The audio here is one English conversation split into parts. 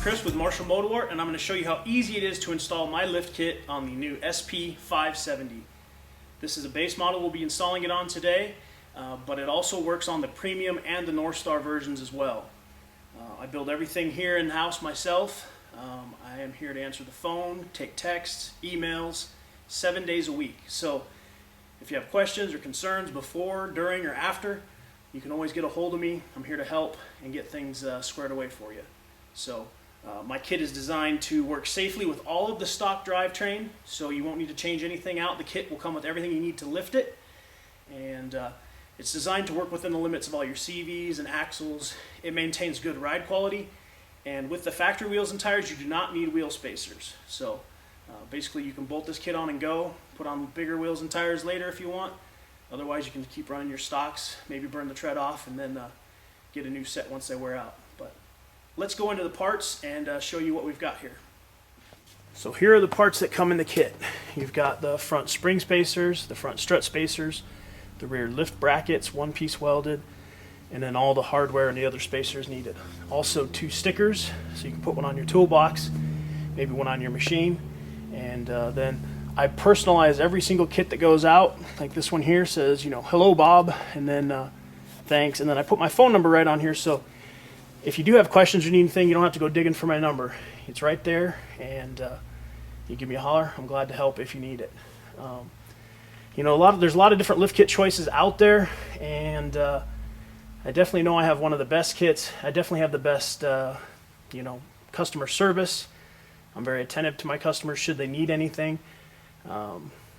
Chris with Marshall Motoart, and I'm going to show you how easy it is to install my lift kit on the new SP570. This is a base model we'll be installing it on today, but it also works on the premium and the Northstar versions as well. I build everything here in-house myself. I am here to answer the phone, take texts, emails, 7 days a week. So if you have questions or concerns before, during, or after, you can always get a hold of me. I'm here to help and get things squared away for you. So my kit is designed to work safely with all of the stock drivetrain, so you won't need to change anything out. The kit will come with everything you need to lift it, and it's designed to work within the limits of all your CVs and axles. It maintains good ride quality, and with the factory wheels and tires, you do not need wheel spacers. So basically you can bolt this kit on and go, put on bigger wheels and tires later if you want. Otherwise you can keep running your stocks, maybe burn the tread off, and then get a new set once they wear out. But let's go into the parts and show you what we've got here. So here are the parts that come in the kit. You've got the front spring spacers, the front strut spacers, the rear lift brackets, one-piece welded, and then all the hardware and the other spacers needed. Also 2 stickers, so you can put one on your toolbox, maybe one on your machine, and then I personalize every single kit that goes out. Like this one here says, you know, hello Bob, and then thanks, and then I put my phone number right on here, so if you do have questions or need anything, you don't have to go digging for my number. It's right there, and you give me a holler. I'm glad to help if you need it. You know, there's a lot of different lift kit choices out there, and I definitely know I have one of the best kits. I definitely have the best, you know, customer service. I'm very attentive to my customers should they need anything.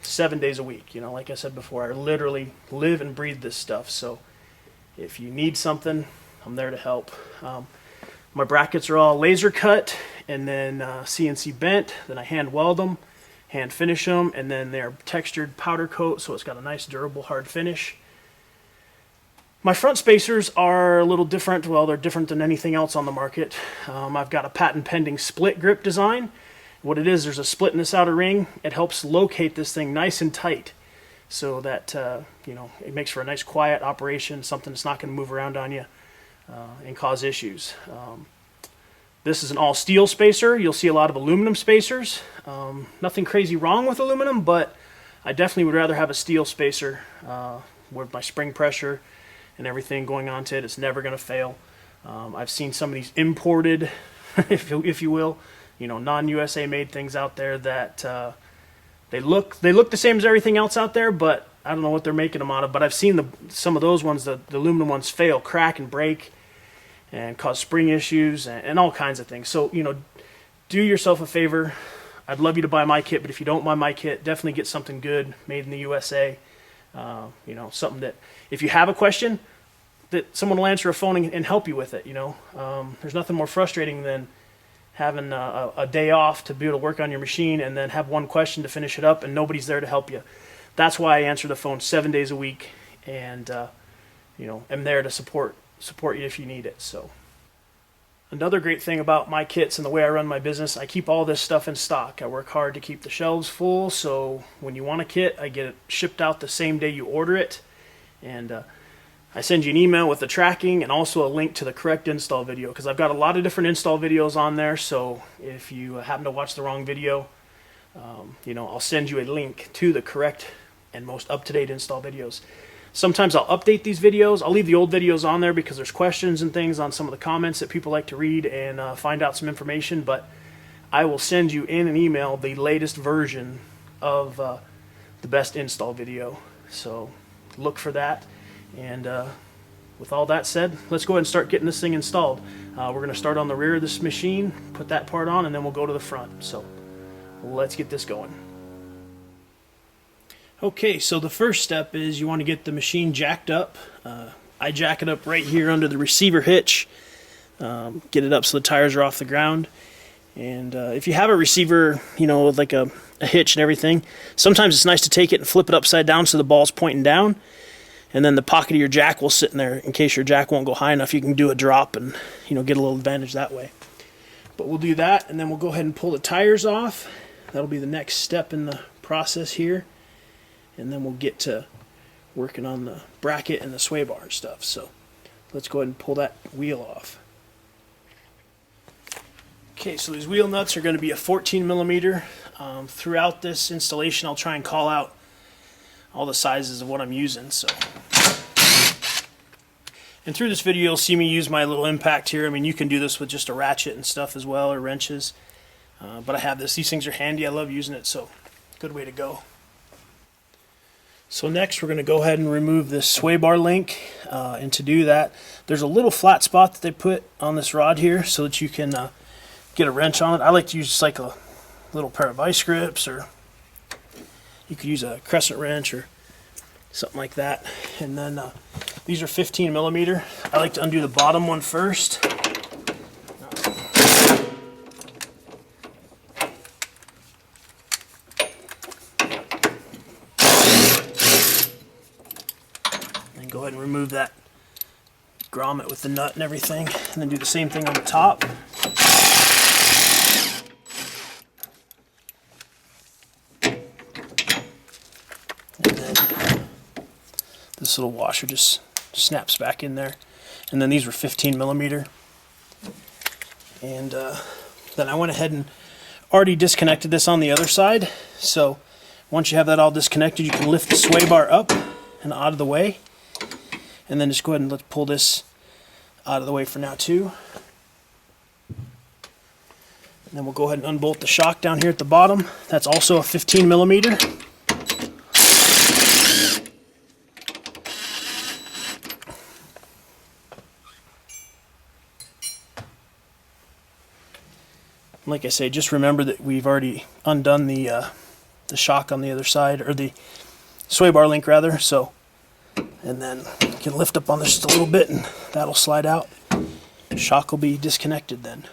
7 days a week, you know, like I said before, I literally live and breathe this stuff. So if you need something, I'm there to help. My brackets are all laser cut and then CNC bent. Then I hand weld them, hand finish them, and then they're textured powder coat, so it's got a nice durable hard finish. My front spacers are a little different. Well, they're different than anything else on the market. I've got a patent pending split grip design. What it is, there's a split in this outer ring. It helps locate this thing nice and tight so that you know, it makes for a nice quiet operation, something that's not going to move around on you and cause issues. This is an all steel spacer. You'll see a lot of aluminum spacers. Nothing crazy wrong with aluminum, but I definitely would rather have a steel spacer with my spring pressure and everything going on to it. It's never going to fail. I've seen some of these imported, if you will, you know, non-USA made things out there that they look the same as everything else out there, but I don't know what they're making them out of. But I've seen some of those ones, the aluminum ones, fail, crack, and break, and cause spring issues and all kinds of things. So, you know, do yourself a favor. I'd love you to buy my kit, but if you don't buy my kit, definitely get something good, made in the USA. You know, something that if you have a question, that someone will answer a phone and help you with it. You know, there's nothing more frustrating than having a day off to be able to work on your machine and then have one question to finish it up and nobody's there to help you. That's why I answer the phone 7 days a week, and you know, am there to support you if you need it. So another great thing about my kits and the way I run my business, I keep all this stuff in stock. I work hard to keep the shelves full, so when you want a kit, I get it shipped out the same day you order it, and I send you an email with the tracking and also a link to the correct install video, because I've got a lot of different install videos on there, so if you happen to watch the wrong video, you know, I'll send you a link to the correct and most up-to-date install videos. Sometimes I'll update these videos. I'll leave the old videos on there because there's questions and things on some of the comments that people like to read and find out some information, but I will send you in an email the latest version of the best install video. So look for that. And with all that said, let's go ahead and start getting this thing installed. We're going to start on the rear of this machine, put that part on, and then we'll go to the front. So let's get this going. Okay, so the first step is you want to get the machine jacked up. I jack it up right here under the receiver hitch, get it up so the tires are off the ground. And if you have a receiver, you know, with like a hitch and everything, sometimes it's nice to take it and flip it upside down so the ball's pointing down. And then the pocket of your jack will sit in there in case your jack won't go high enough. You can do a drop and, you know, get a little advantage that way. But we'll do that, and then we'll go ahead and pull the tires off. That'll be the next step in the process here. And then we'll get to working on the bracket and the sway bar and stuff. So let's go ahead and pull that wheel off. Okay, so these wheel nuts are going to be a 14 millimeter. Throughout this installation, I'll try and call out all the sizes of what I'm using. And through this video, you'll see me use my little impact here. I mean, you can do this with just a ratchet and stuff as well, or wrenches. But I have this. These things are handy. I love using it, so good way to go. So next, we're going to go ahead and remove this sway bar link. And to do that, there's a little flat spot that they put on this rod here so that you can get a wrench on it. I like to use just like a little pair of vice grips, or you could use a crescent wrench or something like that. And then these are 15 millimeter. I like to undo the bottom one first. And go ahead and remove that grommet with the nut and everything, and then do the same thing on the top. This little washer just snaps back in there. And then these were 15 millimeter. And then I went ahead and already disconnected this on the other side. So once you have that all disconnected, you can lift the sway bar up and out of the way. And then just go ahead and let's pull this out of the way for now too. And then we'll go ahead and unbolt the shock down here at the bottom. That's also a 15 millimeter. Like I say, just remember that we've already undone the shock on the other side, or the sway bar link rather. So, and then you can lift up on this just a little bit, and that'll slide out. Shock will be disconnected then.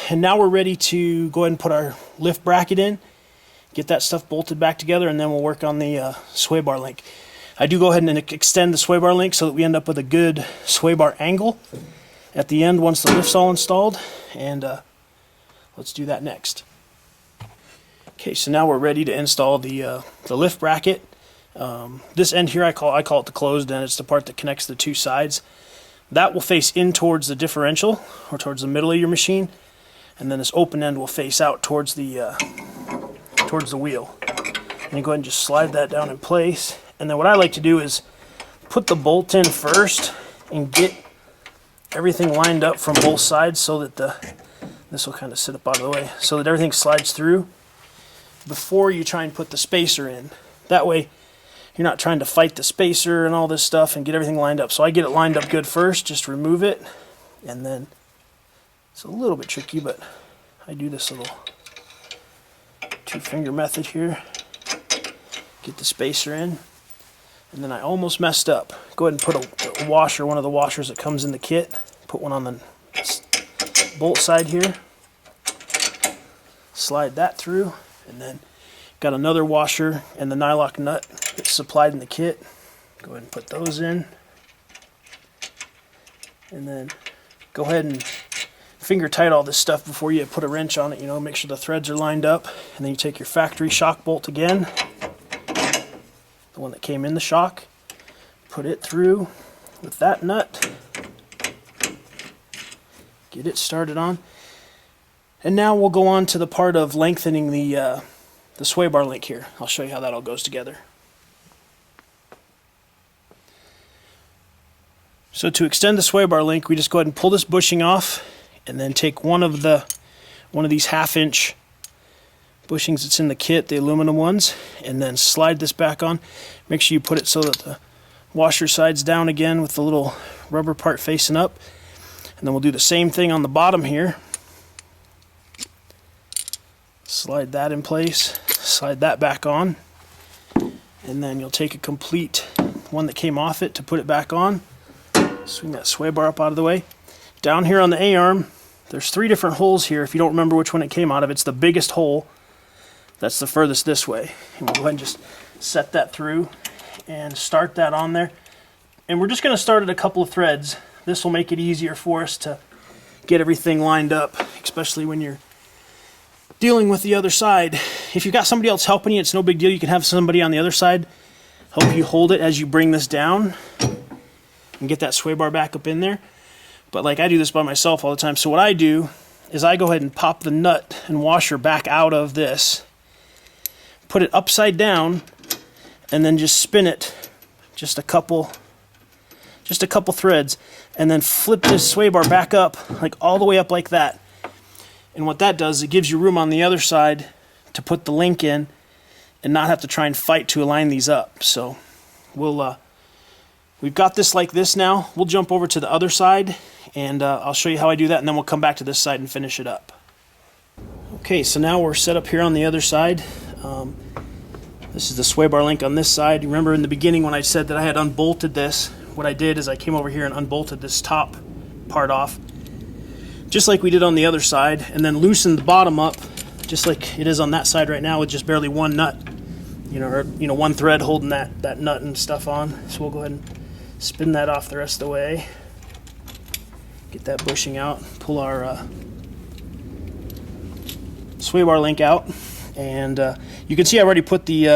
And now we're ready to go ahead and put our lift bracket in, get that stuff bolted back together, and then we'll work on the sway bar link. I do go ahead and extend the sway bar link so that we end up with a good sway bar angle at the end once the lift's all installed, and let's do that next. Okay, so now we're ready to install the lift bracket. This end here I call it the closed end. It's the part that connects the two sides. That will face in towards the differential, or towards the middle of your machine, and then this open end will face out towards the wheel. And you go ahead and just slide that down in place. And then what I like to do is put the bolt in first and get everything lined up from both sides, so that this will kind of sit up out of the way, so that everything slides through before you try and put the spacer in. That way you're not trying to fight the spacer and all this stuff and get everything lined up. So I get it lined up good first, just remove it, and then it's a little bit tricky, but I do this little two-finger method here. Get the spacer in. And then I almost messed up. Go ahead and put a washer, one of the washers that comes in the kit. Put one on the bolt side here. Slide that through. And then got another washer and the nylock nut that's supplied in the kit. Go ahead and put those in. And then go ahead and finger tight all this stuff before you put a wrench on it. You know, make sure the threads are lined up. And then you take your factory shock bolt again, the one that came in the shock, put it through with that nut, get it started on, and now we'll go on to the part of lengthening the sway bar link here. I'll show you how that all goes together. So to extend the sway bar link, we just go ahead and pull this bushing off, and then take one of these 1/2 inch bushings that's in the kit, the aluminum ones, and then slide this back on. Make sure you put it so that the washer side's down again with the little rubber part facing up. And then we'll do the same thing on the bottom here. Slide that in place, slide that back on, and then you'll take a complete one that came off it to put it back on. Swing that sway bar up out of the way. Down here on the A-arm, there's 3 different holes here. If you don't remember which one it came out of, it's the biggest hole. That's the furthest this way. And we'll go ahead and just set that through and start that on there. And we're just going to start at a couple of threads. This will make it easier for us to get everything lined up, especially when you're dealing with the other side. If you've got somebody else helping you, it's no big deal. You can have somebody on the other side help you hold it as you bring this down and get that sway bar back up in there. But like I do this by myself all the time. So what I do is I go ahead and pop the nut and washer back out of this, put it upside down, and then just spin it just a couple threads, and then flip this sway bar back up, like all the way up like that. And what that does, it gives you room on the other side to put the link in and not have to try and fight to align these up. So we've got this like this now. We'll jump over to the other side, and I'll show you how I do that, and then we'll come back to this side and finish it up. Okay, so now we're set up here on the other side. This is the sway bar link on this side. You remember in the beginning when I said that I had unbolted this, what I did is I came over here and unbolted this top part off, just like we did on the other side, and then loosened the bottom up, just like it is on that side right now, with just barely one nut, or one thread holding that nut and stuff on. So we'll go ahead and spin that off the rest of the way. Get that bushing out, pull our sway bar link out, and you can see I already put the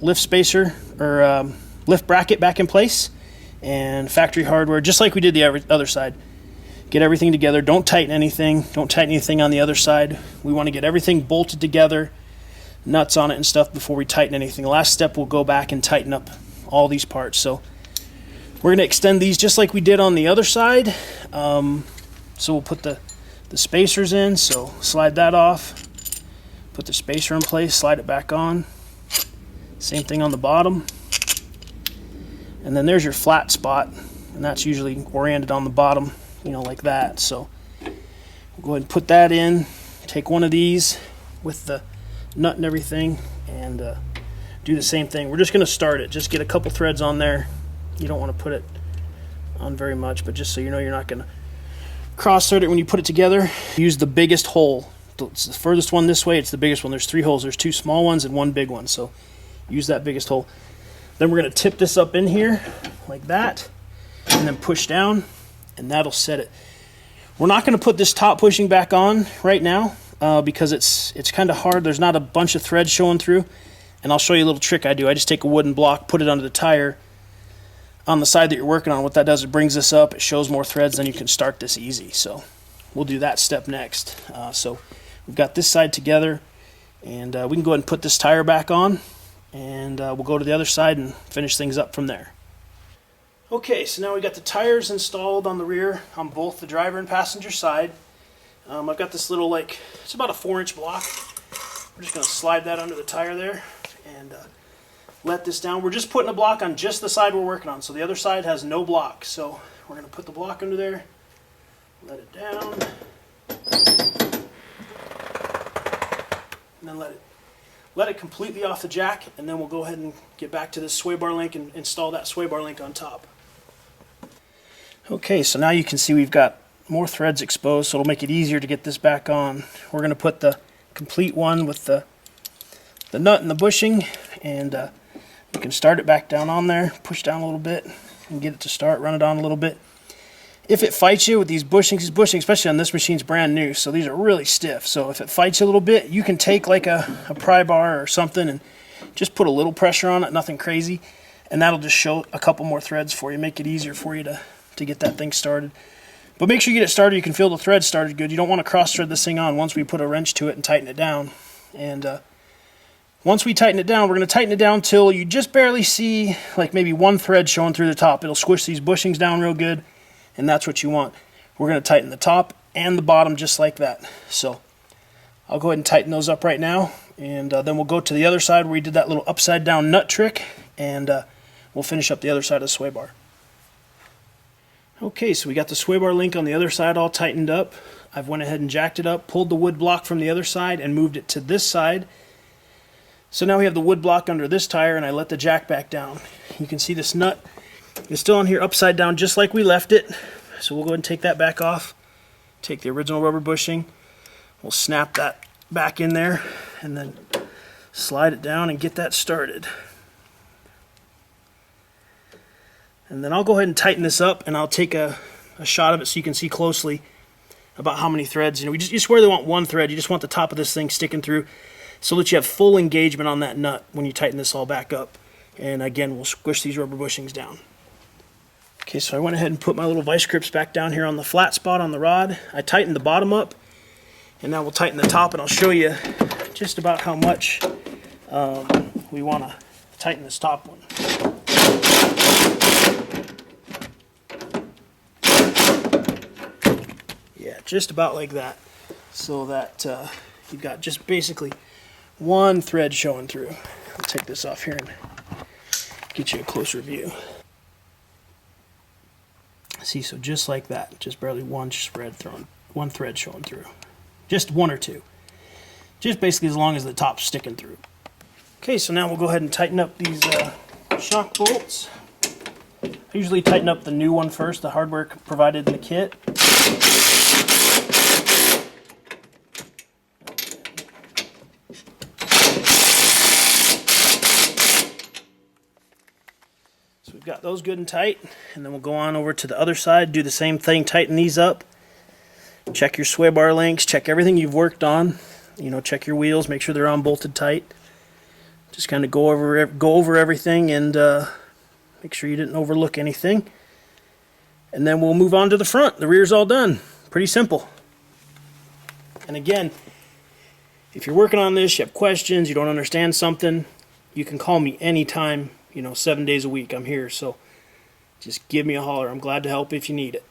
lift spacer or lift bracket back in place, and factory hardware, just like we did the other side. Get everything together. Don't tighten anything. Don't tighten anything on the other side. We want to get everything bolted together, nuts on it and stuff, before we tighten anything. The last step, we'll go back and tighten up all these parts. So we're going to extend these just like we did on the other side. So we'll put the spacers in. So slide that off. Put the spacer in place. Slide it back on. Same thing on the bottom. And then there's your flat spot, and that's usually oriented on the bottom, like that. So we'll go ahead and put that in. Take one of these with the nut and everything, and do the same thing. We're just going to start it. Just get a couple threads on there. You don't want to put it on very much, but just so you know, you're not going to cross thread it when you put it together. Use the biggest hole. It's the furthest one this way. It's the biggest one. There's 3 holes. There's 2 small ones and 1 big one. So use that biggest hole. Then we're going to tip this up in here like that, and then push down, and that'll set it. We're not going to put this top pushing back on right now because it's kind of hard. There's not a bunch of threads showing through, and I'll show you a little trick I do. I just take a wooden block, put it under the tire on the side that you're working on. What that does, it brings this up, it shows more threads, then you can start this easy. So we'll do that step next. So we've got this side together, and we can go ahead and put this tire back on, and we'll go to the other side and finish things up from there. Okay, so now we got the tires installed on the rear on both the driver and passenger side. I've got this little, it's about a 4-inch block. We're just going to slide that under the tire there and let this down. We're just putting a block on just the side we're working on, so the other side has no block. So we're going to put the block under there, let it down, and then let it completely off the jack, and then we'll go ahead and get back to this sway bar link and install that sway bar link on top. Okay, so now you can see we've got more threads exposed, so it'll make it easier to get this back on. We're going to put the complete one with the nut and the bushing, and you can start it back down on there, push down a little bit, and get it to start, run it on a little bit. If it fights you with these bushings, especially on this machine's brand new, so these are really stiff. So if it fights you a little bit, you can take like a pry bar or something and just put a little pressure on it, nothing crazy, and that'll just show a couple more threads for you, make it easier for you to get that thing started. But make sure you get it started, you can feel the threads started good. You don't want to cross thread this thing on once we put a wrench to it and tighten it down. And once we tighten it down, we're going to tighten it down till you just barely see like maybe one thread showing through the top. It'll squish these bushings down real good, and that's what you want. We're going to tighten the top and the bottom just like that. So I'll go ahead and tighten those up right now, and then we'll go to the other side where we did that little upside down nut trick, and we'll finish up the other side of the sway bar. Okay, so we got the sway bar link on the other side all tightened up. I've went ahead and jacked it up, pulled the wood block from the other side and moved it to this side. So now we have the wood block under this tire, and I let the jack back down. You can see this nut is still on here upside down just like we left it. So we'll go ahead and take that back off. Take the original rubber bushing. We'll snap that back in there and then slide it down and get that started. And then I'll go ahead and tighten this up, and I'll take a shot of it so you can see closely about how many threads. You just really want one thread. You just want the top of this thing sticking through so that you have full engagement on that nut when you tighten this all back up. And again, we'll squish these rubber bushings down. Okay, so I went ahead and put my little vice grips back down here on the flat spot on the rod. I tightened the bottom up, and now we'll tighten the top, and I'll show you just about how much we want to tighten this top one. Yeah, just about like that, so that you've got just basically one thread showing through. I'll take this off here and get you a closer view. See, so just like that, just barely one thread showing through. Just one or two. Just basically as long as the top's sticking through. Okay, so now we'll go ahead and tighten up these shock bolts. I usually tighten up the new one first, the hardware provided in the kit. So we've got those good and tight, and then we'll go on over to the other side, do the same thing, tighten these up. Check your sway bar links, check everything you've worked on. You know, check your wheels, make sure they're on bolted tight. Just kind of go over everything and make sure you didn't overlook anything. And then we'll move on to the front. The rear's all done. Pretty simple. And again, if you're working on this, you have questions, you don't understand something, you can call me anytime, 7 days a week. I'm here, so just give me a holler. I'm glad to help if you need it.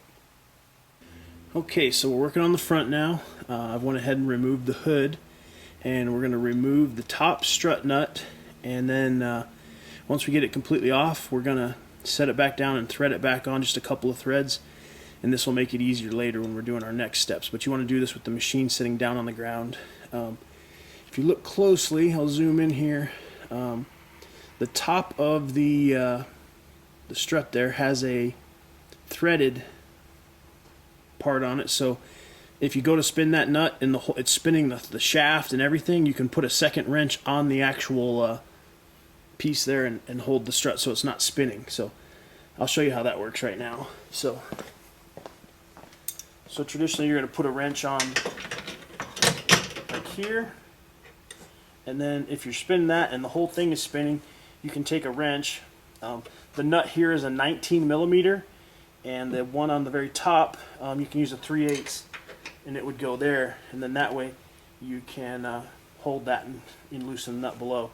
Okay, so we're working on the front now. I've went ahead and removed the hood, and we're going to remove the top strut nut, and then once we get it completely off, we're going to set it back down and thread it back on, just a couple of threads, and this will make it easier later when we're doing our next steps. But you want to do this with the machine sitting down on the ground. If you look closely, I'll zoom in here. The top of the strut there has a threaded part on it, so if you go to spin that nut and it's spinning the shaft and everything, you can put a second wrench on the actual piece there and hold the strut so it's not spinning. So I'll show you how that works right now. So traditionally you're going to put a wrench on like here, and then if you're spinning that and the whole thing is spinning, you can take a wrench. The nut here is a 19 millimeter, and the one on the very top, you can use a 3/8, and it would go there, and then that way you can hold that and loosen the nut below.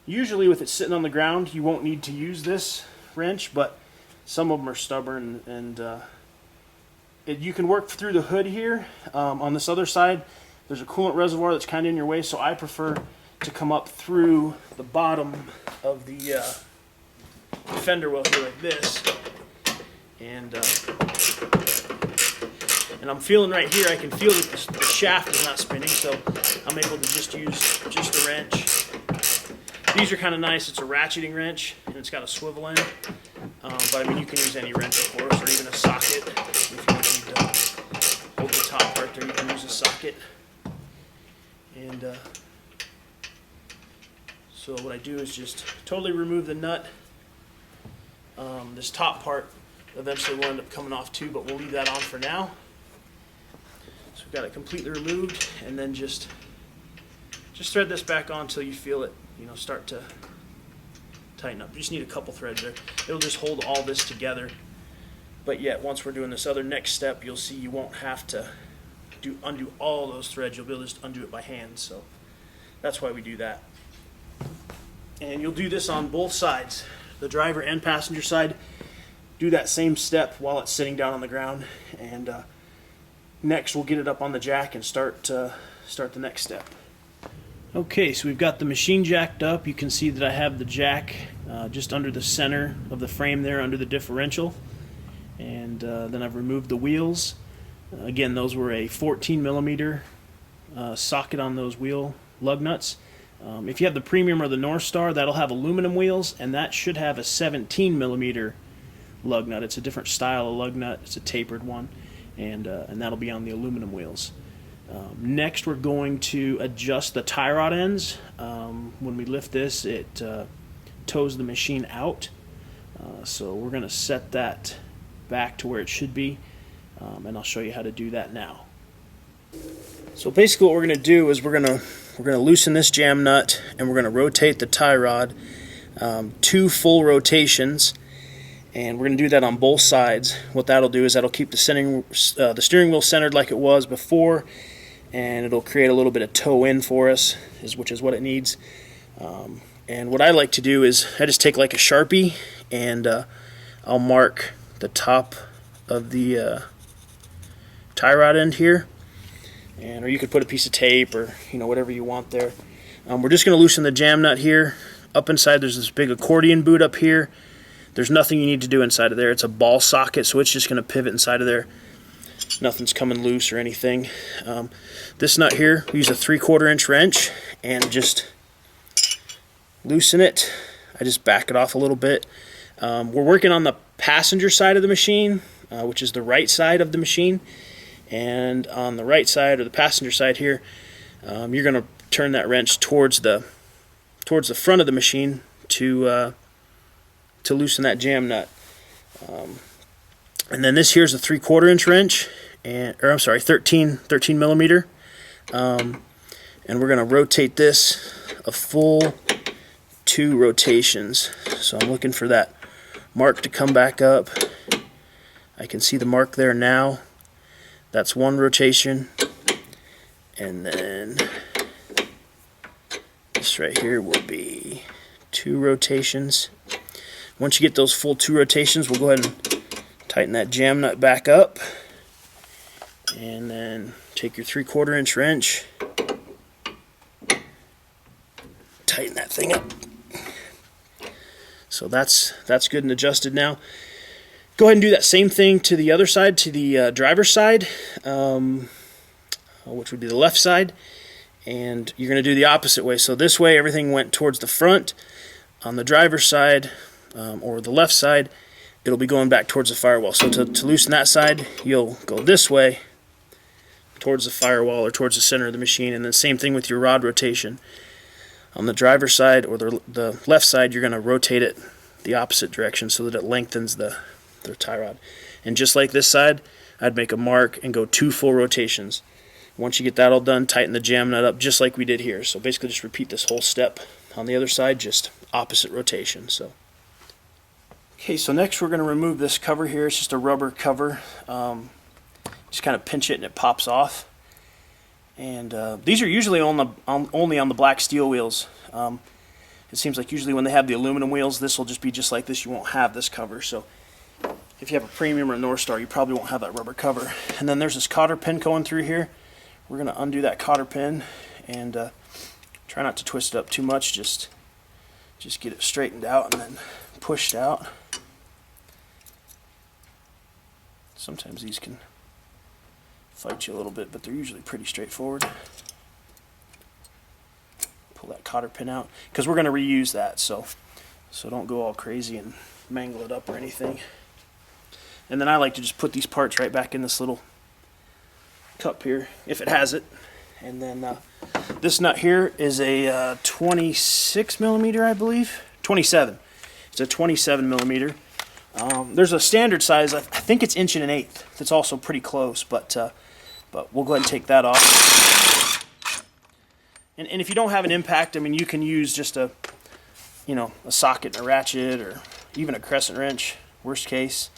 Usually with it sitting on the ground, you won't need to use this wrench, but some of them are stubborn, and you can work through the hood here. On this other side, there's a coolant reservoir that's kind of in your way, so I prefer to come up through the bottom of the fender well here like this. And I'm feeling right here, I can feel that the shaft is not spinning, so I'm able to just use just a wrench. These are kind of nice. It's a ratcheting wrench, and it's got a swivel end. But I mean, you can use any wrench, of course, or even a socket. If you don't need to hold the top part there, you can use a socket. And so what I do is just totally remove the nut. This top part eventually will end up coming off too, but we'll leave that on for now. So we've got it completely removed, and then just thread this back on until you feel it, start to tighten up. You just need a couple threads there. It'll just hold all this together. But yet, once we're doing this other next step, you'll see you won't have to undo all those threads. You'll be able to just undo it by hand. So that's why we do that. And you'll do this on both sides, the driver and passenger side. Do that same step while it's sitting down on the ground, and next we'll get it up on the jack and start the next step. Okay, so we've got the machine jacked up. You can see that I have the jack just under the center of the frame there, under the differential, and then I've removed the wheels. Again, those were a 14 millimeter socket on those wheel lug nuts. If you have the Premium or the Northstar, that'll have aluminum wheels, and that should have a 17 millimeter lug nut. It's a different style of lug nut. It's a tapered one, and that'll be on the aluminum wheels. Next, we're going to adjust the tie rod ends. When we lift this, it tows the machine out, so we're going to set that back to where it should be, and I'll show you how to do that now. So basically what we're going to do is we're going to loosen this jam nut, and we're going to rotate the tie rod 2 full rotations. and we're going to do that on both sides. What that'll do is that'll keep the steering wheel centered like it was before, and it'll create a little bit of toe in for us, which is what it needs. And what I like to do is I just take like a Sharpie, and I'll mark the top of the tie rod end here, or you could put a piece of tape or whatever you want there. We're just going to loosen the jam nut here. Up inside there's this big accordion boot up here. There's nothing you need to do inside of there. It's a ball socket, so it's just going to pivot inside of there. Nothing's coming loose or anything. This nut here, we use a 3/4 inch wrench and just loosen it. I just back it off a little bit. We're working on the passenger side of the machine, which is the right side of the machine. And on the right side, or the passenger side here, you're going to turn that wrench towards the front of the machine to loosen that jam nut. And then this here's a 3/4 inch wrench, or I'm sorry, 13 millimeter. And we're going to rotate this a full 2 rotations. So I'm looking for that mark to come back up. I can see the mark there now. That's 1 rotation. And then this right here will be 2 rotations. Once you get those full 2 rotations, we'll go ahead and tighten that jam nut back up. And then take your 3/4 inch wrench, tighten that thing up. So that's good and adjusted now. Go ahead and do that same thing to the other side, to the driver's side, which would be the left side. And you're going to do the opposite way. So this way everything went towards the front. On the driver's side, or the left side, it'll be going back towards the firewall. So to loosen that side, you'll go this way towards the firewall or towards the center of the machine. And then same thing with your rod rotation. On the driver's side or the left side, you're going to rotate it the opposite direction so that it lengthens the tie rod. And just like this side, I'd make a mark and go 2 full rotations. Once you get that all done, tighten the jam nut up just like we did here. So basically just repeat this whole step on the other side, just opposite rotation. Okay, so next we're going to remove this cover here. It's just a rubber cover. Just kind of pinch it and it pops off. And these are usually only on the black steel wheels. It seems like usually when they have the aluminum wheels, this will just be just like this. You won't have this cover. So if you have a Premium or a Northstar, you probably won't have that rubber cover. And then there's this cotter pin going through here. We're going to undo that cotter pin and try not to twist it up too much. Just get it straightened out and then pushed out. Sometimes these can fight you a little bit, but they're usually pretty straightforward. Pull that cotter pin out because we're going to reuse that, so don't go all crazy and mangle it up or anything. And then I like to just put these parts right back in this little cup here if it has it. And then this nut here is a 26 millimeter, I believe. 27. It's a 27 millimeter. There's a standard size. I think it's 1 1/8. That's also pretty close, but we'll go ahead and take that off. And if you don't have an impact, I mean, you can use just a socket and a ratchet, or even a crescent wrench. Worst case.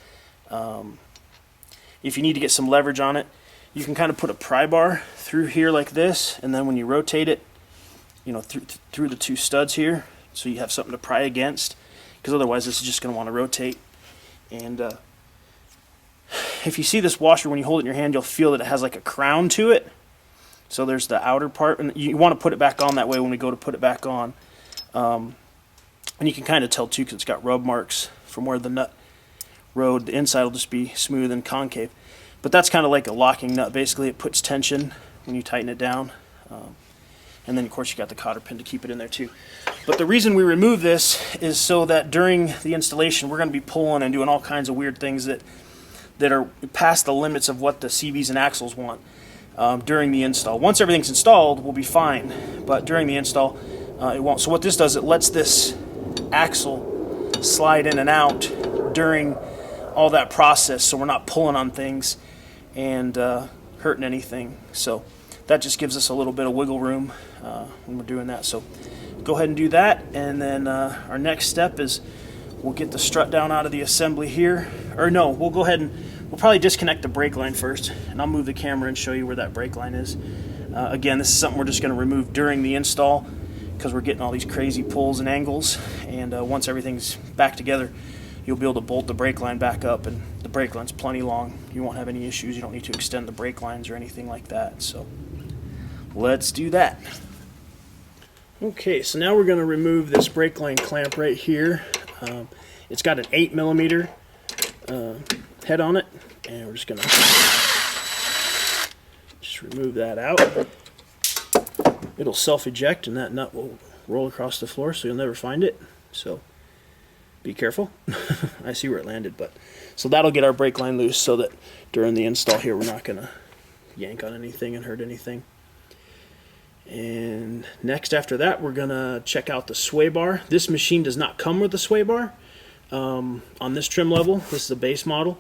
If you need to get some leverage on it, you can kind of put a pry bar through here like this, and then when you rotate it, through the 2 studs here, so you have something to pry against, because otherwise this is just going to want to rotate. And if you see this washer, when you hold it in your hand, you'll feel that it has like a crown to it. So there's the outer part, and you want to put it back on that way when we go to put it back on. And you can kind of tell too, because it's got rub marks from where the nut rode. The inside will just be smooth and concave. But that's kind of like a locking nut. Basically, it puts tension when you tighten it down. And then, of course, you got the cotter pin to keep it in there too. But the reason we remove this is so that during the installation, we're going to be pulling and doing all kinds of weird things that are past the limits of what the CVs and axles want during the install. Once everything's installed, we'll be fine. But during the install, it won't. So what this does, it lets this axle slide in and out during all that process, so we're not pulling on things and hurting anything. So that just gives us a little bit of wiggle room when we're doing that. So go ahead and do that, and then our next step is We'll get the strut down out of the assembly here. Or no, we'll go ahead and we'll probably disconnect the brake line first, and I'll move the camera and show you where that brake line is. Again, this is something we're just going to remove during the install because we're getting all these crazy pulls and angles, and once everything's back together, you'll be able to bolt the brake line back up, and the brake line's plenty long. You won't have any issues. You don't need to extend the brake lines or anything like that. So let's do that. Okay, so now we're going to remove this brake line clamp right here. It's got an 8mm head on it, and we're just going to remove that out. It'll self-eject, and that nut will roll across the floor, so you'll never find it. So be careful. I see where it landed, but so that'll get our brake line loose, so that during the install here, we're not going to yank on anything and hurt anything. And next, after that, we're going to check out the sway bar. This machine does not come with a sway bar on this trim level. This is a base model.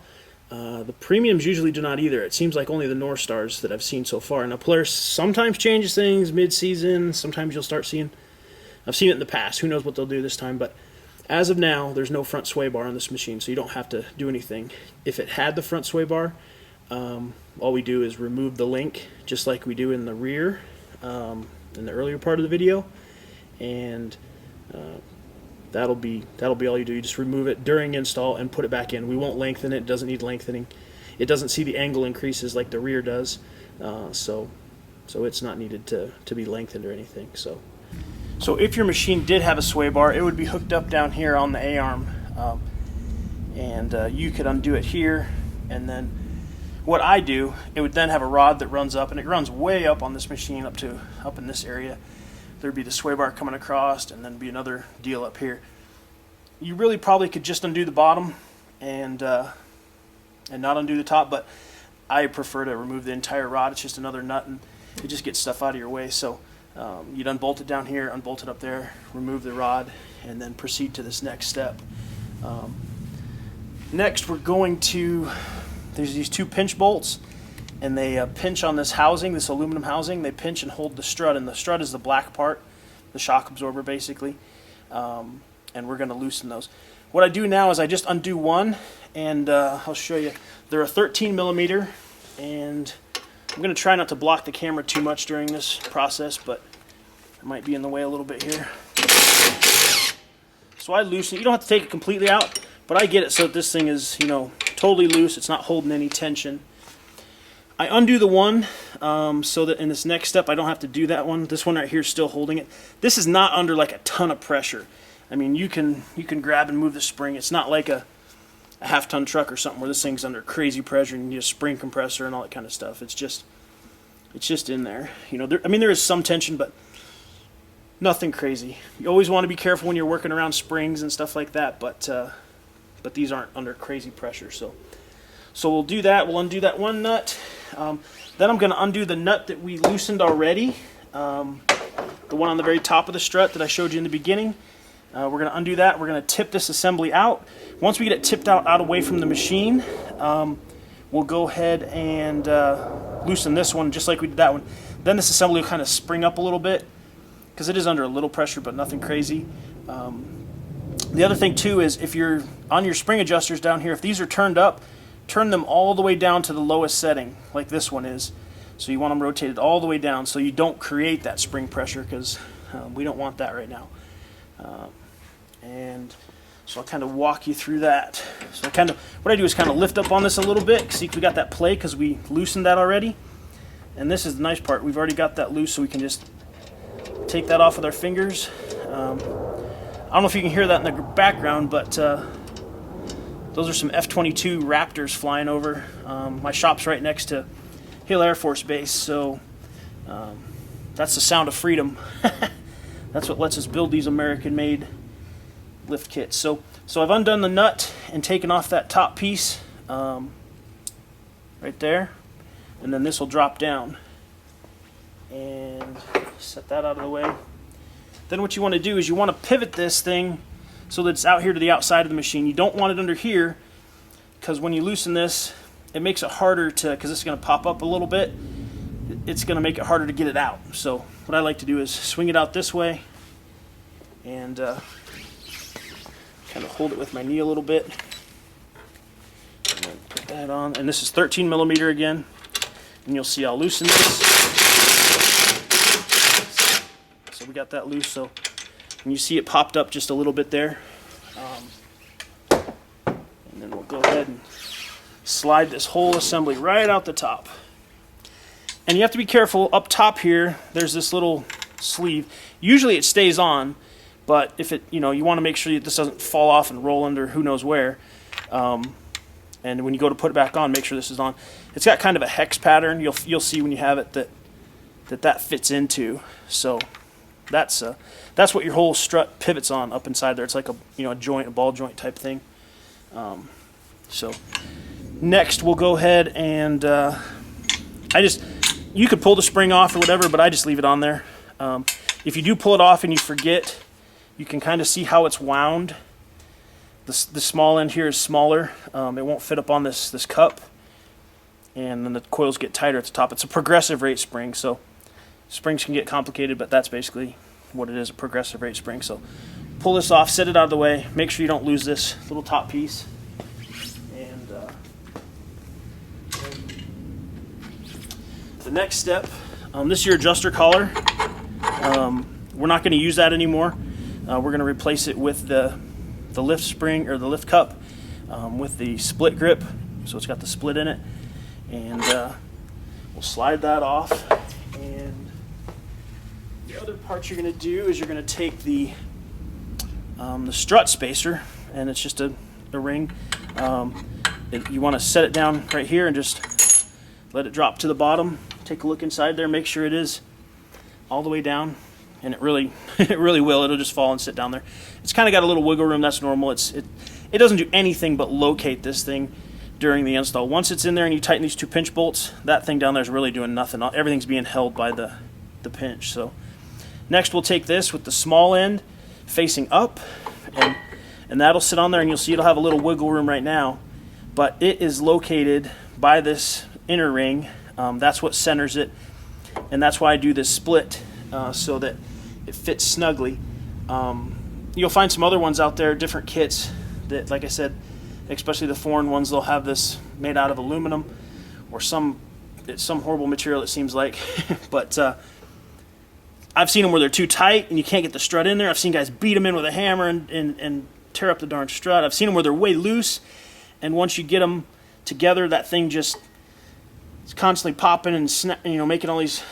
The premiums usually do not either. It seems like only the Northstars that I've seen so far. Now, Polaris sometimes changes things mid-season. Sometimes you'll start seeing... I've seen it in the past. Who knows what they'll do this time, but as of now, there's no front sway bar on this machine, so you don't have to do anything. If it had the front sway bar, all we do is remove the link, just like we do in the rear, in the earlier part of the video, and that'll be all you do. You just remove it during install and put it back in. We won't lengthen it. It doesn't need lengthening. It doesn't see the angle increases like the rear does, so it's not needed to be lengthened or anything. So if your machine did have a sway bar, it would be hooked up down here on the A-arm, and you could undo it here, and then what I do, it would then have a rod that runs up, and it runs way up on this machine up in this area. There'd be the sway bar coming across, and then be another deal up here. You really probably could just undo the bottom and not undo the top, but I prefer to remove the entire rod. It's just another nut, and it just gets stuff out of your way. So you'd unbolt it down here, unbolt it up there, remove the rod, and then proceed to this next step. Next, we're going to... There's these two pinch bolts, and they pinch on this housing, this aluminum housing. They pinch and hold the strut, and the strut is the black part, the shock absorber basically, and we're going to loosen those. What I do now is I just undo one, and I'll show you. They're a 13mm, and I'm going to try not to block the camera too much during this process, but it might be in the way a little bit here. So I loosen it. You don't have to take it completely out, but I get it so that this thing is, totally loose. It's not holding any tension. I undo the one so that in this next step I don't have to do that one. This one right here is still holding it. This is not under like a ton of pressure. I mean, you can grab and move the spring. It's not like a half-ton truck or something where this thing's under crazy pressure and you need a spring compressor and all that kind of stuff. It's just in there. There is some tension, but nothing crazy. You always want to be careful when you're working around springs and stuff like that, but these aren't under crazy pressure. So we'll do that. We'll undo that one nut. Then I'm going to undo the nut that we loosened already, the one on the very top of the strut that I showed you in the beginning. We're going to undo that. We're going to tip this assembly out. Once we get it tipped out away from the machine, we'll go ahead and loosen this one just like we did that one. Then this assembly will kind of spring up a little bit because it is under a little pressure, but nothing crazy. The other thing too is if you're on your spring adjusters down here, if these are turned up, turn them all the way down to the lowest setting like this one is. So you want them rotated all the way down so you don't create that spring pressure, because we don't want that right now. And so I'll kind of walk you through that. So what I do is kind of lift up on this a little bit. See, we got that play because we loosened that already. And this is the nice part. We've already got that loose, so we can just take that off with our fingers. I don't know if you can hear that in the background, but those are some F-22 Raptors flying over. My shop's right next to Hill Air Force Base, so that's the sound of freedom. That's what lets us build these American-made lift kits. So I've undone the nut and taken off that top piece right there, and then this will drop down. And set that out of the way. Then what you want to do is you want to pivot this thing so that it's out here to the outside of the machine. You don't want it under here, because when you loosen this, it makes it harder to, because it's going to pop up a little bit, it's going to make it harder to get it out. So what I like to do is swing it out this way and kind kind of hold it with my knee a little bit. And then put that on. And this is 13 millimeter again. And you'll see I'll loosen this. So we got that loose. So and you see it popped up just a little bit there. And then we'll go ahead and slide this whole assembly right out the top. And you have to be careful up top here. There's this little sleeve. Usually it stays on, but if it, you want to make sure that this doesn't fall off and roll under who knows where. And when you go to put it back on, make sure this is on. It's got kind of a hex pattern. You'll see when you have it that fits into. So that's what your whole strut pivots on up inside there. It's like a joint, a ball joint type thing. So next we'll go ahead and you could pull the spring off or whatever, but I just leave it on there. If you do pull it off and you forget, you can kind of see how it's wound. The small end here is smaller. It won't fit up on this cup, and then the coils get tighter at the top. It's a progressive rate spring, so springs can get complicated, but that's basically what it is, a progressive rate spring. So pull this off, set it out of the way, make sure you don't lose this little top piece. And the next step, this is your adjuster collar. We're not going to use that anymore. We're going to replace it with the lift spring, or the lift cup, with the split grip, so it's got the split in it. And we'll slide that off. And the other part you're going to do is you're going to take the strut spacer, and it's just a ring. You want to set it down right here and just let it drop to the bottom. Take a look inside there, make sure it is all the way down, and it really will. It'll just fall and sit down there. It's kind of got a little wiggle room. That's normal. It doesn't do anything but locate this thing during the install. Once it's in there and you tighten these two pinch bolts, that thing down there is really doing nothing. Everything's being held by the pinch. So next we'll take this with the small end facing up, and that'll sit on there, and you'll see it'll have a little wiggle room right now, but it is located by this inner ring. That's what centers it, and that's why I do this split, so that it fits snugly. You'll find some other ones out there, different kits that, like I said, especially the foreign ones, they'll have this made out of aluminum or some horrible material, it seems like. But I've seen them where they're too tight and you can't get the strut in there. I've seen guys beat them in with a hammer and tear up the darn strut. I've seen them where they're way loose, and once you get them together, that thing just is constantly popping and making all these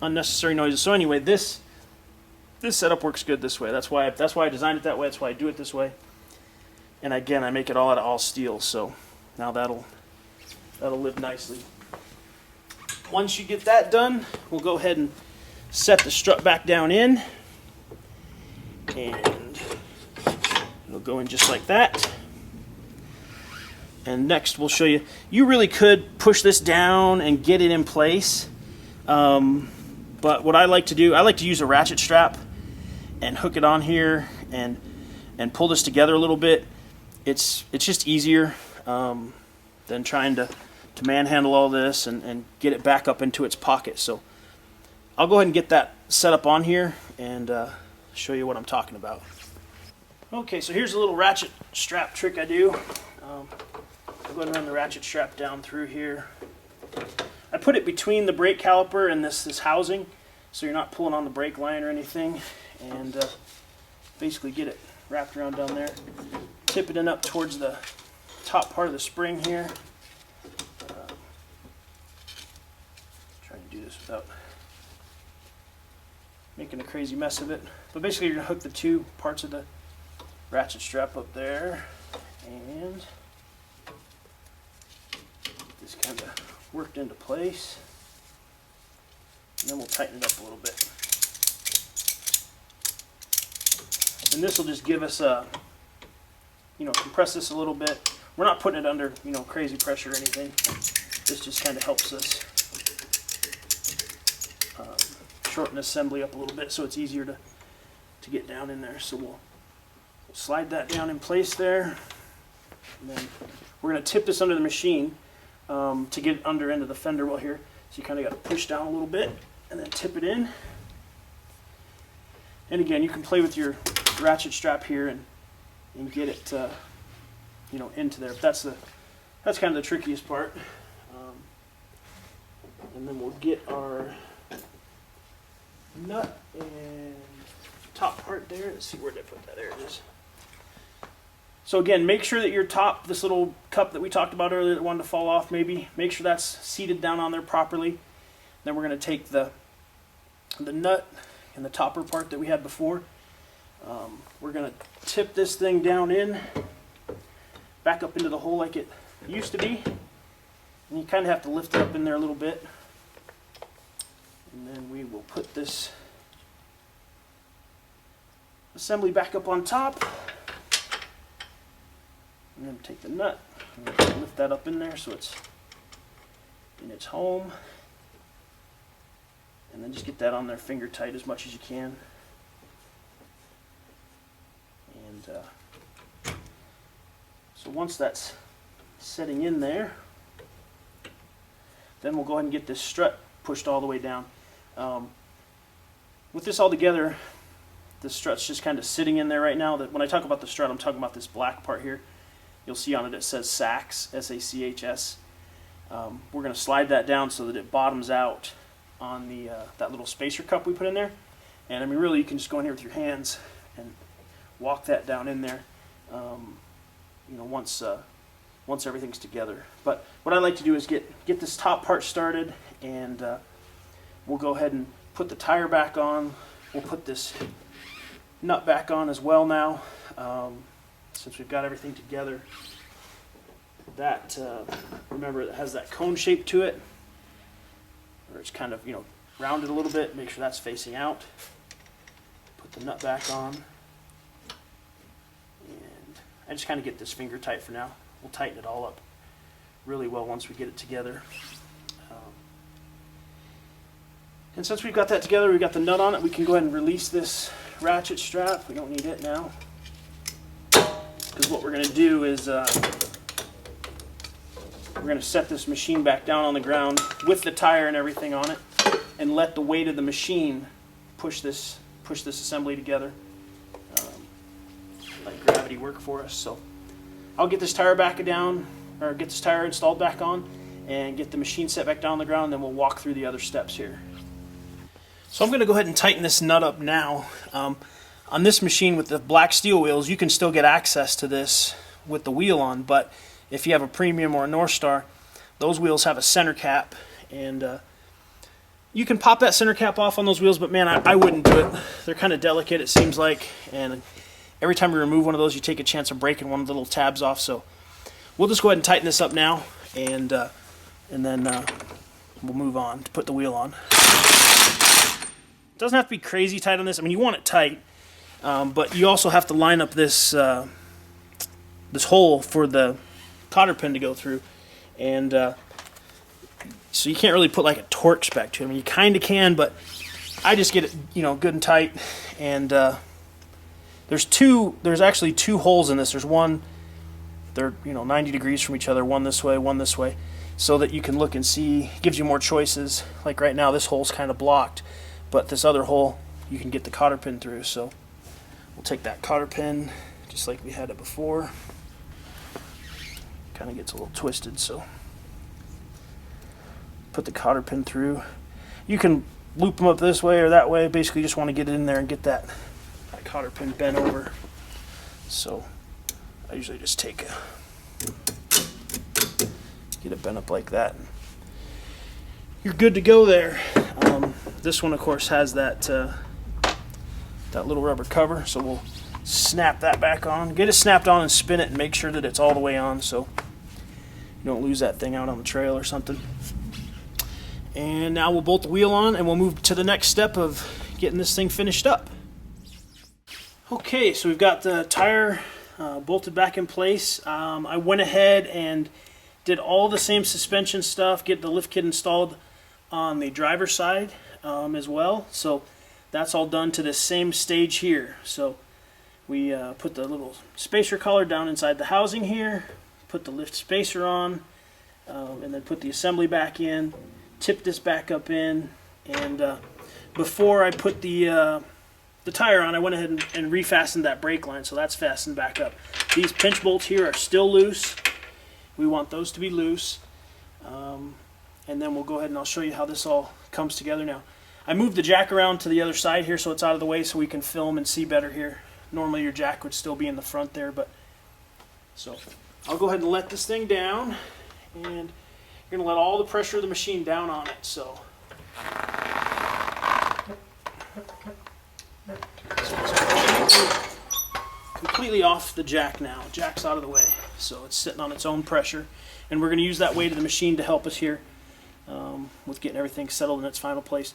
unnecessary noises. So anyway, this setup works good this way. That's why I designed it that way. That's why I do it this way. And again, I make it all out of all steel, so now that'll live nicely. Once you get that done, we'll go ahead and set the strut back down in, and it'll go in just like that. And next we'll show you, you really could push this down and get it in place, but what I like to do, I like to use a ratchet strap and hook it on here and pull this together a little bit. It's just easier than trying to manhandle all this and get it back up into its pocket. So I'll go ahead and get that set up on here and show you what I'm talking about. Okay, so here's a little ratchet strap trick I do. I'll go ahead and run the ratchet strap down through here. I put it between the brake caliper and this housing, so you're not pulling on the brake line or anything, and basically get it wrapped around down there. Tip it in up towards the top part of the spring here. Trying to do this without making a crazy mess of it. But basically you're going to hook the two parts of the ratchet strap up there, and get this kind of worked into place. And then we'll tighten it up a little bit. And this will just give us a, compress this a little bit. We're not putting it under, crazy pressure or anything. This just kind of helps us shorten the assembly up a little bit so it's easier to get down in there. So we'll slide that down in place there. And then we're going to tip this under the machine to get it under into the fender well here. So you kind of got to push down a little bit and then tip it in. And again, you can play with your ratchet strap here and and get it you know, into there. But that's kind of the trickiest part. And then we'll get our nut and top part there. Let's see, where did I put that? There it is. So again, make sure that your top, this little cup that we talked about earlier that wanted to fall off, maybe make sure that's seated down on there properly. Then we're going to take the nut and the topper part that we had before. We're going to tip this thing down in, back up into the hole like it used to be. And you kind of have to lift it up in there a little bit. And then we will put this assembly back up on top. And then take the nut and lift that up in there so it's in its home. And then just get that on there finger tight as much as you can. And so once that's setting in there, then we'll go ahead and get this strut pushed all the way down. With this all together, the strut's just kind of sitting in there right now. That when I talk about the strut, I'm talking about this black part here. You'll see on it says SACHS, S-A-C-H-S. We're going to slide that down so that it bottoms out on the that little spacer cup we put in there. And I mean, really, you can just go in here with your hands and walk that down in there. You know, once everything's together. But what I like to do is get this top part started, and we'll go ahead and put the tire back on. We'll put this nut back on as well now, since we've got everything together. That remember, it has that cone shape to it, or it's kind of, you know, rounded a little bit. Make sure that's facing out. Put the nut back on, and I just kind of get this finger tight for now. We'll tighten it all up really well once we get it together. And since we've got that together, we've got the nut on it, we can go ahead and release this ratchet strap. We don't need it now, because what we're going to do is we're going to set this machine back down on the ground with the tire and everything on it, and let the weight of the machine push this assembly together. Let gravity work for us. So I'll get this tire back down, or get this tire installed back on, and get the machine set back down on the ground, and then we'll walk through the other steps here. So I'm going to go ahead and tighten this nut up now. On this machine with the black steel wheels, you can still get access to this with the wheel on, but if you have a Premium or a Northstar, those wheels have a center cap, and you can pop that center cap off on those wheels, but man, I wouldn't do it. They're kind of delicate, it seems like, and every time you remove one of those, you take a chance of breaking one of the little tabs off. So we'll just go ahead and tighten this up now, and then we'll move on to put the wheel on. It doesn't have to be crazy tight on this. I mean, you want it tight, but you also have to line up this this hole for the cotter pin to go through, and so you can't really put like a torque spec to it. I mean, you kind of can, but I just get it, you know, good and tight. And there's actually two holes in this. There's one, they're, you know, 90 degrees from each other, one this way, so that you can look and see. It gives you more choices. Like right now, this hole's kind of blocked, but this other hole you can get the cotter pin through. So we'll take that cotter pin just like we had it before. Kind of gets a little twisted, so put the cotter pin through. You can loop them up this way or that way. Basically, you just want to get it in there and get that cotter pin bent over. So I usually just get it bent up like that. You're good to go there. This one, of course, has that little rubber cover, so we'll snap that back on. Get it snapped on and spin it and make sure that it's all the way on so you don't lose that thing out on the trail or something. And now we'll bolt the wheel on, and we'll move to the next step of getting this thing finished up. Okay, so we've got the tire bolted back in place. I went ahead and did all the same suspension stuff, get the lift kit installed on the driver's side as well. So that's all done to the same stage here. So we put the little spacer collar down inside the housing here, put the lift spacer on, and then put the assembly back in, tip this back up in, and before I put the the tire on, I went ahead and refastened that brake line, so that's fastened back up. These pinch bolts here are still loose. We want those to be loose. And then we'll go ahead and I'll show you how this all comes together now. I moved the jack around to the other side here so it's out of the way so we can film and see better here. Normally your jack would still be in the front there, but so I'll go ahead and let this thing down, and you're going to let all the pressure of the machine down on it. So it's completely off the jack now. Jack's out of the way, so it's sitting on its own pressure, and we're going to use that weight of the machine to help us here with getting everything settled in its final place.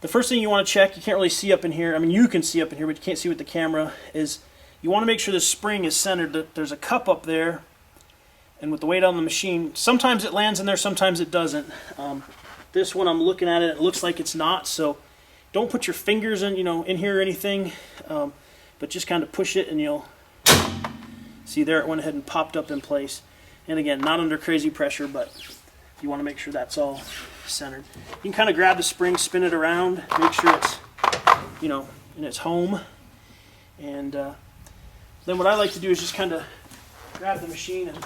The first thing you want to check, you can't really see up in here, I mean you can see up in here but you can't see with the camera, is you want to make sure the spring is centered. There's a cup up there, and with the weight on the machine, sometimes it lands in there, sometimes it doesn't. This one I'm looking at it, it looks like it's not, so don't put your fingers in, in here or anything, but just kind of push it and you'll see there it went ahead and popped up in place. And again, not under crazy pressure, but you want to make sure that's all centered. You can kind of grab the spring, spin it around, make sure it's, in its home. And then what I like to do is just kind of grab the machine and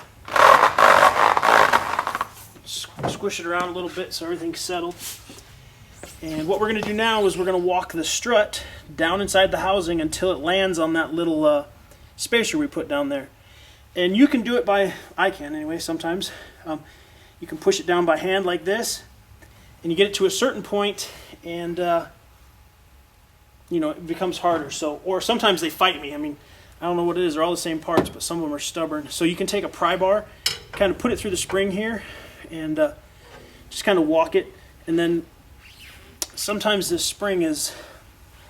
squish it around a little bit so everything's settled. And what we're going to do now is we're going to walk the strut down inside the housing until it lands on that little spacer we put down there. And you can do it by, I can anyway sometimes, you can push it down by hand like this, and you get it to a certain point, and it becomes harder. So, or sometimes they fight me. I mean, I don't know what it is. They're all the same parts, but some of them are stubborn. So you can take a pry bar, kind of put it through the spring here, and just kind of walk it. And then sometimes this spring is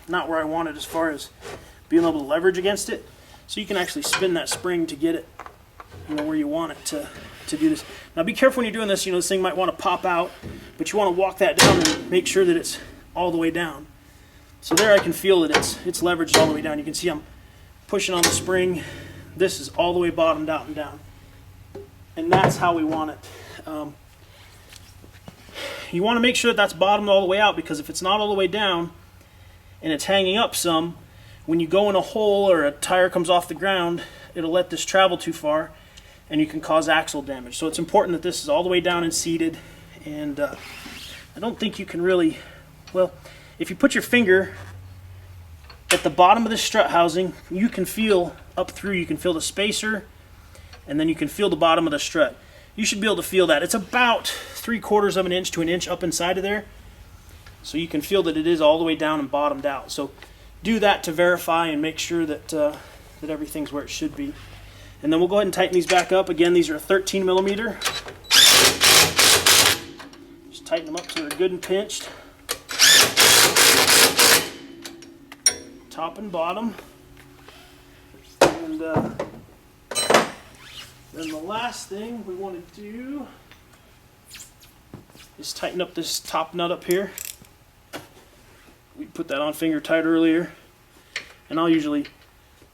not where I want it as far as being able to leverage against it. So you can actually spin that spring to get it, where you want it to do this. Now be careful when you're doing this. This thing might want to pop out, but you want to walk that down and make sure that it's all the way down. So there I can feel that it's leveraged all the way down. You can see I'm pushing on the spring. This is all the way bottomed out and down. And that's how we want it. You want to make sure that that's bottomed all the way out, because if it's not all the way down and it's hanging up some, when you go in a hole or a tire comes off the ground, it'll let this travel too far and you can cause axle damage. So it's important that this is all the way down and seated. And I don't think you can really, well, if you put your finger at the bottom of the strut housing, you can feel up through, you can feel the spacer, and then you can feel the bottom of the strut. You should be able to feel that. It's about 3/4 of an inch to an inch up inside of there. So you can feel that it is all the way down and bottomed out. So do that to verify and make sure that that everything's where it should be. And then we'll go ahead and tighten these back up. Again, these are 13 millimeter. Just tighten them up so they're good and pinched. Top and bottom. And then the last thing we want to do is tighten up this top nut up here. We put that on finger tight earlier, and I'll usually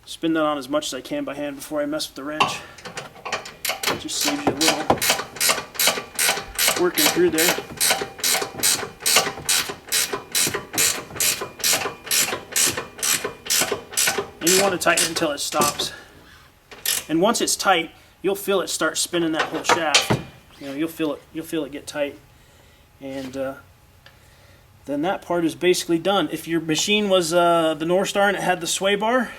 spin that on as much as I can by hand before I mess with the wrench. It just saves you a little working through there. And you want to tighten it until it stops. And once it's tight, you'll feel it start spinning that whole shaft. You'll feel it get tight. And then that part is basically done. If your machine was the Northstar and it had the sway bar,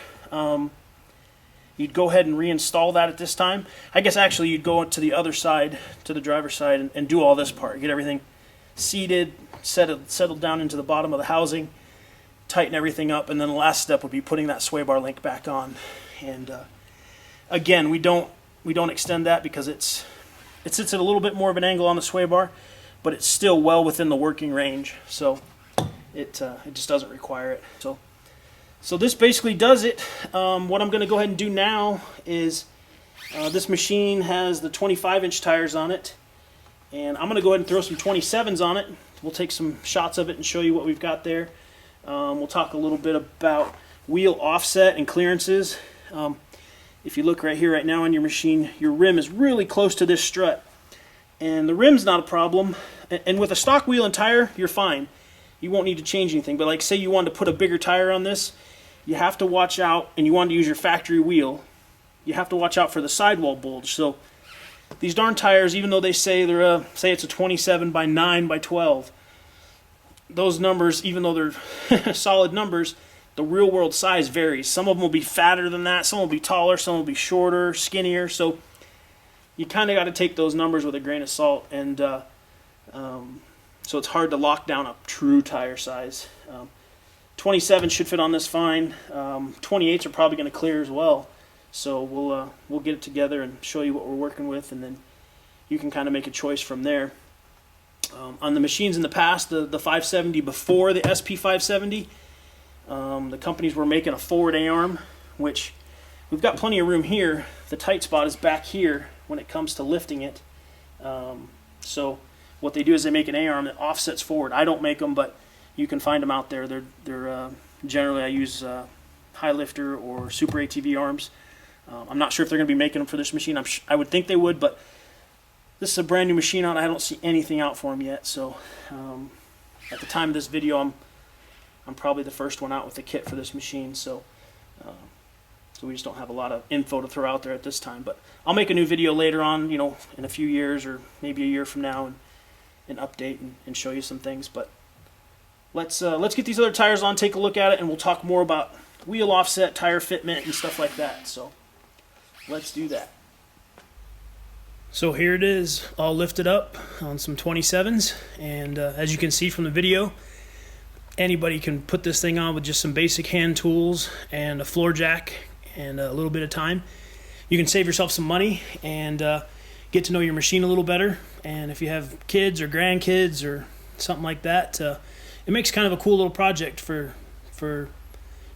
you'd go ahead and reinstall that at this time. I guess actually you'd go to the other side, to the driver's side, and do all this part. Get everything seated, settled down into the bottom of the housing, tighten everything up, and then the last step would be putting that sway bar link back on. And again, we don't extend that because it sits at a little bit more of an angle on the sway bar, but it's still well within the working range, so it just doesn't require it. So this basically does it. What I'm going to go ahead and do now is this machine has the 25-inch tires on it, and I'm going to go ahead and throw some 27s on it. We'll take some shots of it and show you what we've got there. We'll talk a little bit about wheel offset and clearances. If you look right here right now on your machine, your rim is really close to this strut, and the rim's not a problem. And with a stock wheel and tire, you're fine. You won't need to change anything. But like say you wanted to put a bigger tire on this, you have to watch out, and you want to use your factory wheel, you have to watch out for the sidewall bulge. So these darn tires, even though they say they're say it's a 27 by 9 by 12, those numbers, even though they're solid numbers, the real world size varies. Some of them will be fatter than that, some will be taller, some will be shorter, skinnier. So you kind of got to take those numbers with a grain of salt, and so it's hard to lock down a true tire size. 27 should fit on this fine. 28s are probably going to clear as well. So we'll get it together and show you what we're working with, and then you can kind of make a choice from there. On the machines in the past, the 570 before the SP 570, the companies were making a forward A-arm, which we've got plenty of room here. The tight spot is back here when it comes to lifting it. So what they do is they make an A-arm that offsets forward. I don't make them, but you can find them out there. They're generally, I use high lifter or super ATV arms. I'm not sure if they're going to be making them for this machine. I would think they would, but this is a brand new machine out. I don't see anything out for them yet. So at the time of this video, I'm probably the first one out with the kit for this machine. So we just don't have a lot of info to throw out there at this time. But I'll make a new video later on, you know, in a few years or maybe a year from now, and update and show you some things. But let's get these other tires on, take a look at it, and we'll talk more about wheel offset, tire fitment, and stuff like that. So let's do that. So here it is, all lifted up on some 27s, and as you can see from the video, anybody can put this thing on with just some basic hand tools and a floor jack and a little bit of time. You can save yourself some money and get to know your machine a little better. And if you have kids or grandkids or something like that, it makes kind of a cool little project for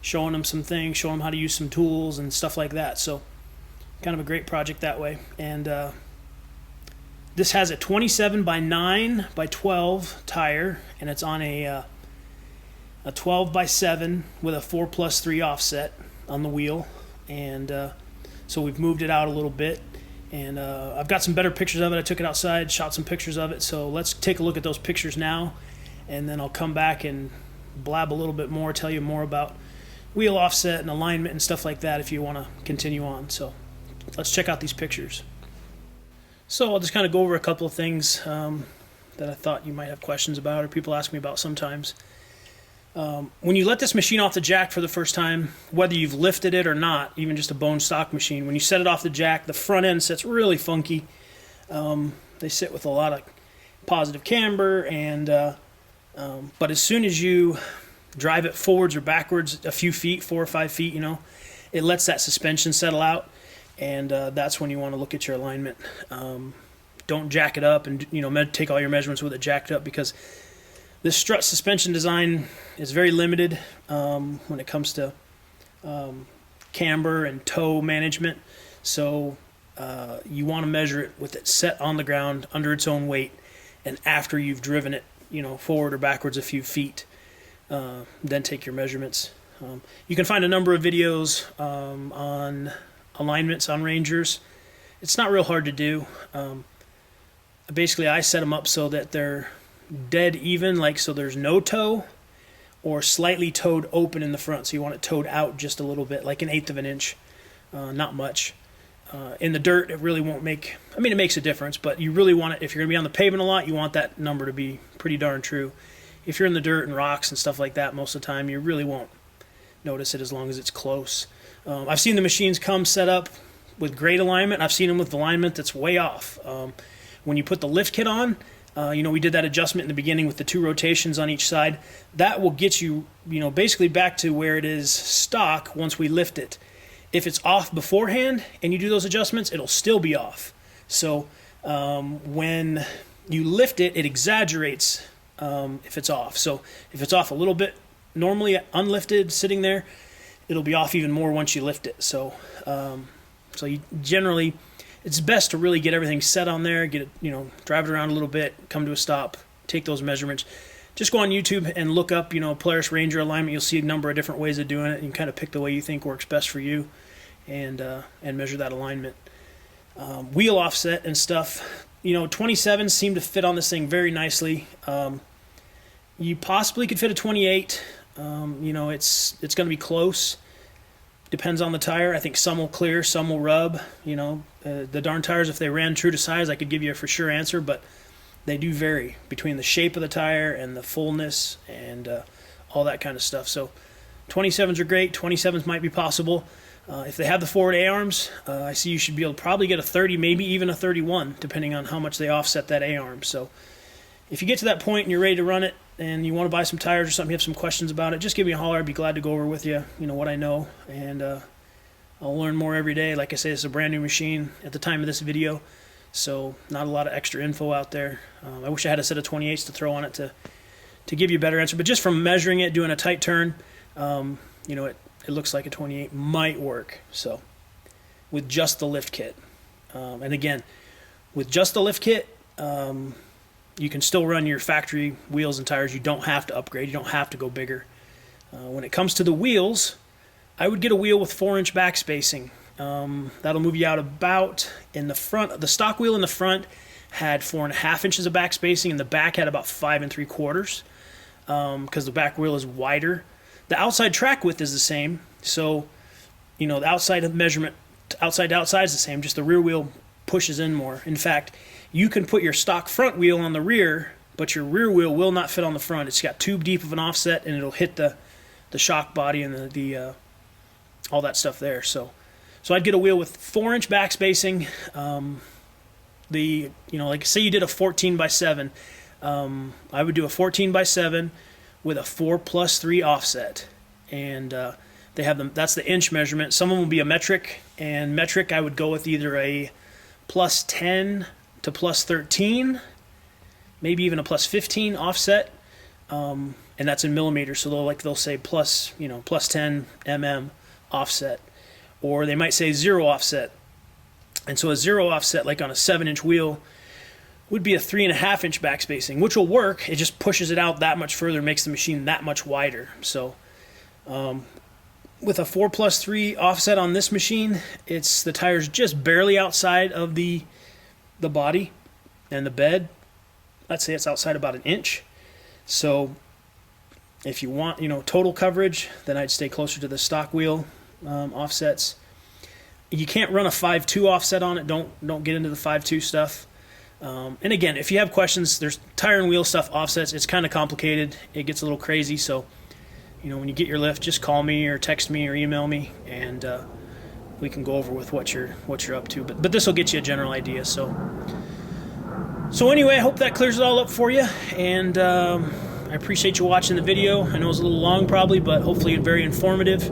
showing them some things, showing them how to use some tools and stuff like that. So kind of a great project that way. And this has a 27 by 9 by 12 tire, and it's on a 12 by 7 with a 4+3 offset on the wheel. And so we've moved it out a little bit, and I've got some better pictures of it. I took it outside, shot some pictures of it. So let's take a look at those pictures now, and then I'll come back and blab a little bit more, tell you more about wheel offset and alignment and stuff like that if you want to continue on. So let's check out these pictures. So I'll just kind of go over a couple of things that I thought you might have questions about, or people ask me about sometimes. When you let this machine off the jack for the first time, whether you've lifted it or not, even just a bone stock machine, when you set it off the jack, the front end sits really funky. They sit with a lot of positive camber, and but as soon as you drive it forwards or backwards a few feet, 4 or 5 feet, you know, it lets that suspension settle out, and that's when you want to look at your alignment. Don't jack it up and, you know, take all your measurements with it jacked up, because this strut suspension design is very limited when it comes to camber and toe management. So you want to measure it with it set on the ground under its own weight, and after you've driven it, you know, forward or backwards a few feet, then take your measurements. You can find a number of videos on alignments on Rangers. It's not real hard to do. Basically, I set them up so that they're dead even, like so there's no toe or slightly toed open in the front. So you want it toed out just a little bit, like 1/8 of an inch, not much. In the dirt, it really won't make, I mean, it makes a difference, but you really want it, if you're going to be on the pavement a lot, you want that number to be pretty darn true. If you're in the dirt and rocks and stuff like that most of the time, you really won't notice it as long as it's close. I've seen the machines come set up with great alignment. I've seen them with alignment that's way off. When you put the lift kit on, you know, we did that adjustment in the beginning with the 2 rotations on each side. That will get you, you know, basically back to where it is stock once we lift it. If it's off beforehand and you do those adjustments, it'll still be off. So when you lift it, it exaggerates if it's off. So if it's off a little bit, normally unlifted, sitting there, it'll be off even more once you lift it. So so you generally, it's best to really get everything set on there, get it, you know, drive it around a little bit, come to a stop, take those measurements. Just go on YouTube and look up, you know, Polaris Ranger alignment. You'll see a number of different ways of doing it. You can kind of pick the way you think works best for you, and measure that alignment. Wheel offset and stuff. You know, 27s seem to fit on this thing very nicely. You possibly could fit a 28. You know, it's going to be close. Depends on the tire. I think some will clear, some will rub. You know, the darn tires, if they ran true to size, I could give you a for sure answer, but they do vary between the shape of the tire and the fullness and all that kind of stuff. So 27s are great. 27s might be possible. If they have the forward A-arms, I see you should be able to probably get a 30, maybe even a 31, depending on how much they offset that A-arm. So if you get to that point and you're ready to run it and you want to buy some tires or something, you have some questions about it, just give me a holler. I'd be glad to go over with you, you know, what I know. And I'll learn more every day. Like I say, it's a brand new machine at the time of this video, so not a lot of extra info out there. I wish I had a set of 28s to throw on it to give you a better answer. But just from measuring it, doing a tight turn, you know, it looks like a 28 might work. So with just the lift kit, and again, with just the lift kit, you can still run your factory wheels and tires. You don't have to upgrade. You don't have to go bigger. When it comes to the wheels, I would get a wheel with 4-inch back spacing. That'll move you out about in the front. The stock wheel in the front had 4.5 inches of back spacing, and the back had about 5 3/4, because the back wheel is wider. The outside track width is the same, so you know the outside of measurement, outside to outside is the same. Just the rear wheel pushes in more. In fact, you can put your stock front wheel on the rear, but your rear wheel will not fit on the front. It's got too deep of an offset, and it'll hit the shock body and the all that stuff there. So I'd get a wheel with 4-inch back spacing. You know, like say you did a 14x7, I would do a 14x7 with a 4+3 offset, and they have them. That's the inch measurement. Some of them will be a metric, and metric I would go with either a +10 to +13, maybe even a +15 offset, and that's in millimeters. So they'll say +10 mm offset, or they might say 0 offset. And so a 0 offset, like on a 7-inch wheel, would be a 3.5-inch back spacing, which will work. It just pushes it out that much further, makes the machine that much wider. So with a 4+3 offset on this machine, the tire's just barely outside of the body and the bed. Let's say it's outside about 1 inch. So if you want, you know, total coverage, then I'd stay closer to the stock wheel offsets. You can't run a 5.2 offset on it. Don't get into the 5.2 stuff. And again, if you have questions, there's tire and wheel stuff offsets. It's kind of complicated. It gets a little crazy. So, you know, when you get your lift, just call me or text me or email me, and we can go over with what you're up to. But this will get you a general idea. So anyway, I hope that clears it all up for you. And I appreciate you watching the video. I know it was a little long probably, but hopefully very informative.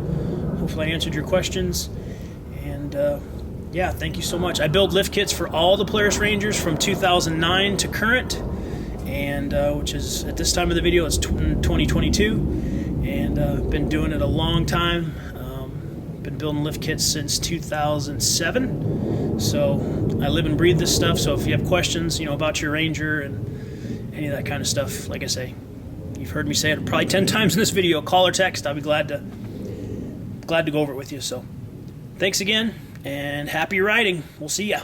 Hopefully I answered your questions. And yeah, thank you so much. I build lift kits for all the Polaris Rangers from 2009 to current, and which is at this time of the video it's 2022, and been doing it a long time. Been building lift kits since 2007, so I live and breathe this stuff. So if you have questions, you know, about your Ranger and any of that kind of stuff, like I say, you've heard me say it probably 10 times in this video, call or text. I'll be glad to go over it with you. So thanks again, and happy riding. We'll see ya.